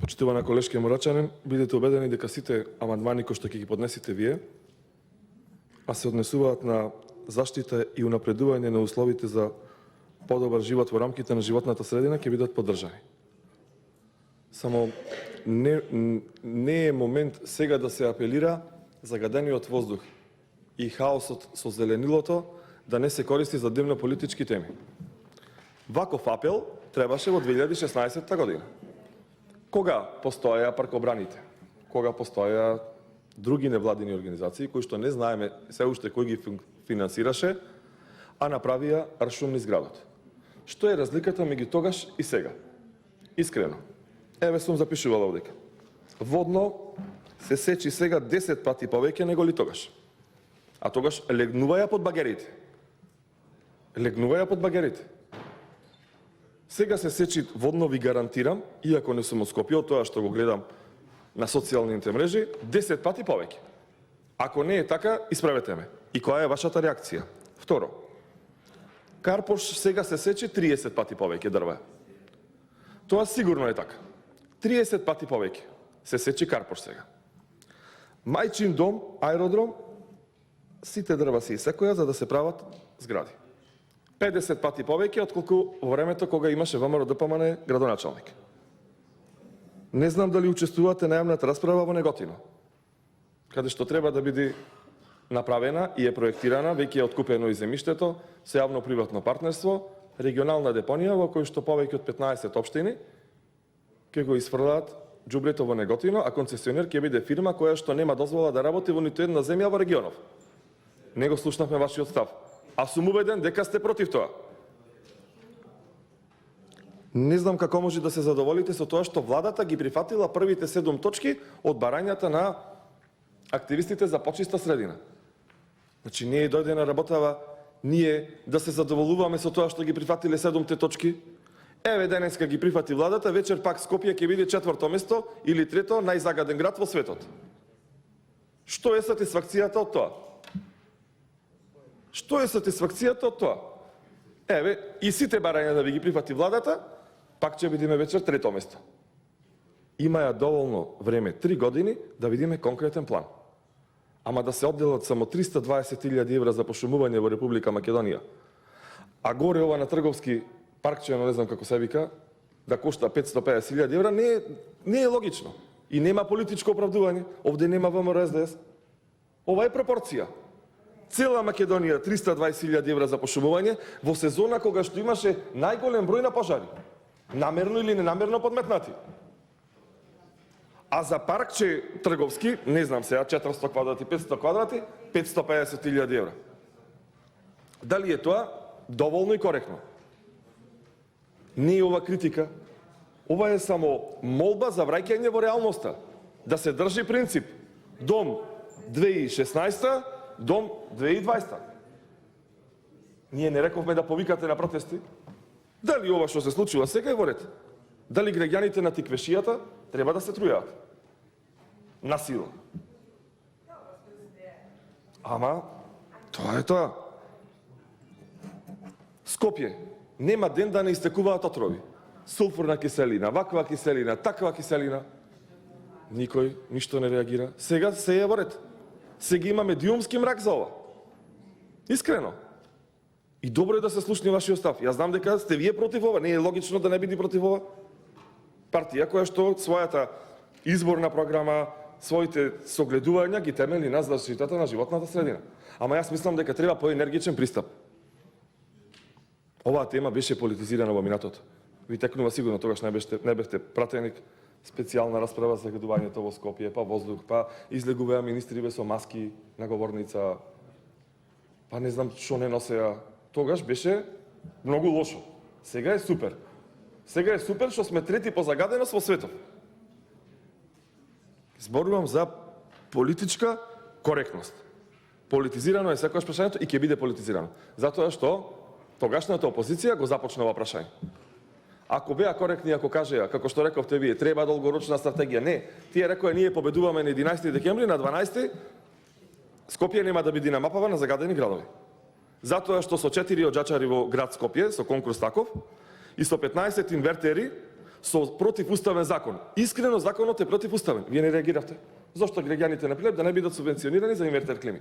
Почитувана колешки Морачанин, бидете убедени дека сите амандмани кои што ќе ги поднесете вие, а се однесуваат на заштита и унапредување на условите за подобар живот во рамките на животната средина, ќе бидат поддржани. Само не е момент сега да се апелира загадениот воздух и хаосот со зеленилото да не се користи за дневно политички теми. Ваков апел требаше во 2016 година. Кога постоеа паркобраните, кога постоеа други невладини организации кои што не знаеме се уште кој ги финансираше, а направија аршумни зградот. Што е разликата меѓу тогаш и сега? Искрено. Еве сум запишувал овдека. Водно се сечи сега 10 пати повеќе него ли тогаш. А тогаш легнуваја под багерите. Легнуваја под багерите. Сега се сечи водно, ви гарантирам, иако не сум од Скопје, тоа што го гледам на социјалните мрежи, 10 пати повеќе. Ако не е така, исправете ме. И која е вашата реакција? Второ, Карпош сега се сечи 30 пати повеќе дрва. Тоа сигурно е така. 30 пати повеќе се сечи Карпош сега. Мајчин дом, аеродром, сите дрва се исекоја за да се прават згради. 50 пати повеќе отколку во времето кога имаше ВМРО ДПМН градоначалник. Не знам дали учествувате на јавната расправа во Неготино, каде што треба да биде направена и е проектирана, веќе е откупено и земјиштето, со јавно-приватно партнерство, регионална депонија во кој што повеќе од 15 општини ќе го изфрлаат џубрето во Неготино, а концесионер ќе биде фирма која што нема дозвола да работи во ниту една земја во регионов. Не го слушнавме вашиот став. А сум убеден дека сте против тоа. Не знам како може да се задоволите со тоа што владата ги прифатила првите 7 точки од барањата на активистите за почиста средина. Значи не е дојдена работава ние да се задоволуваме со тоа што ги прифатиле 7 точки. Еве денеска ги прифати владата, вечер пак Скопје ќе биде 4-то место или 3-то најзагаден град во светот. Што е сатисфакцијата од тоа? Што е сатисфакцијата од тоа? Еве, и сите барања да ви ги прифати владата, пак ќе бидеме вечер 3-то место. Имаја доволно време, 3 години, да видиме конкретен план. Ама да се одделат само 320.000 евра за пошумување во Република Македонија, а горе ова на Трговски паркче, не знам како се вика, да кошта 550.000 евра, не е логично. И нема политичко оправдување. Овде нема ВМРО СДС. Ова е пропорција. Цела Македонија 320.000 евра за пошумување во сезона кога што имаше најголем број на пожари. Намерно или ненамерно подметнати. А за паркче Трговски, не знам сега, 400 квадрати, 500 квадрати, 550.000 евра. Дали е тоа доволно и коректно? Не е ова критика. Ова е само молба за враќање во реалноста. Да се држи принцип. Дом 2016, дом 2020. Ние не рековме да повикате на протести. Дали ова што се случува сега е во ред? Дали граѓаните на Тиквешијата треба да се трујаат? На сила. Ама, тоа е тоа. Скопје, нема ден да не истекуваат отрови. Сулфурна киселина, ваква киселина, таква киселина. Никој ништо не реагира. Сега се е во ред. Сега има медиумски мрак за ова. Искрено. И добро е да се слушне вашиот став. Јас знам дека сте вие против ова. Не е логично да не биде против ова. Партија која што својата изборна програма, своите согледувања ги темели на заштитата на животната средина. Ама јас мислам дека треба поенергичен пристап. Оваа тема беше политизирана во минатото. Ви текнува сигурно тогаш не бевте пратеник. Специјална расправа за загадувањето во Скопје, па воздух, па излегуваа министри со маски на говорница, па не знам што не носеа. Тогаш беше многу лошо. Сега е супер. Сега е супер што сме трети по загаденост во светот. Зборувам за политичка коректност. Политизирано е секојаш прашањето и ќе биде политизирано. Затоа што тогашната опозиција го започна ова прашање. Ако беа коректни, ако кажеа, како што рековте вие, треба долгорочна стратегија, не. Тие рекоа, ние победуваме на 11 декември, на 12 Скопје нема да биде на мапава на загадени градови. Затоа што со 4 оджачари во град Скопје, со конкурс таков, и со 15 инвертери, со противуставен закон. Искрено законот е противуставен. Вие не реагиравте. Зошто граѓаните на Прилеп да не бидат субвенционирани за инвертер клими?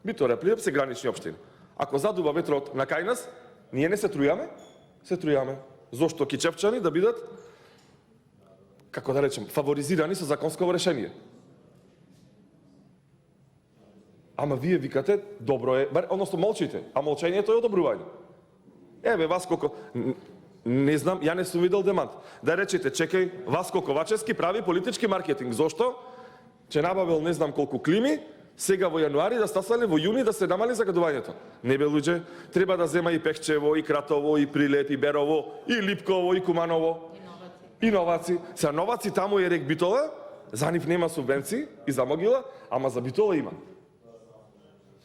Битола, Прилеп се гранични општини. Ако задува ветрот на кај нас, ние не се трујаме? Се трујаме. Зошто кичевчани да бидат, како да речем, фаворизирани со законско решение? Ама вие викате, добро е, односно молчите, а молчењето е одобрување. Еве Васко, не знам, ја не сум видел демант. Да речете, чекај, Васко Ковачевски прави политички маркетинг. Зошто? Че набавил не знам колку клими, сега во јануари да стасале во јуни да се намали загадувањето. Не бе луѓе, треба да зема и Пехчево, и Кратово, и Прилеп, и Берово, и Липково, и Куманово. И Новаци. Сега Новаци таму е рек Битола, за нив нема субвенции и за Могила, ама за Битола има.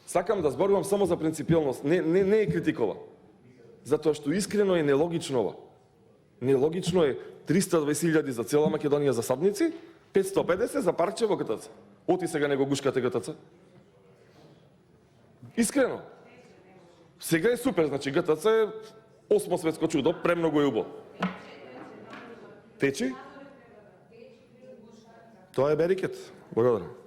Сакам да зборувам само за принципиалност, не е критикова. Затоа што искрено е нелогично ова. Нелогично е 320.000 за цела Македонија за садници, 550 за парче во ГТЦ. Оти сега не го гушкате ГТЦ. Искрено. Сега е супер, значи ГТЦ е 8 светско чудо, премногу е убо. Течи? Тоа е берикет. Благодарам.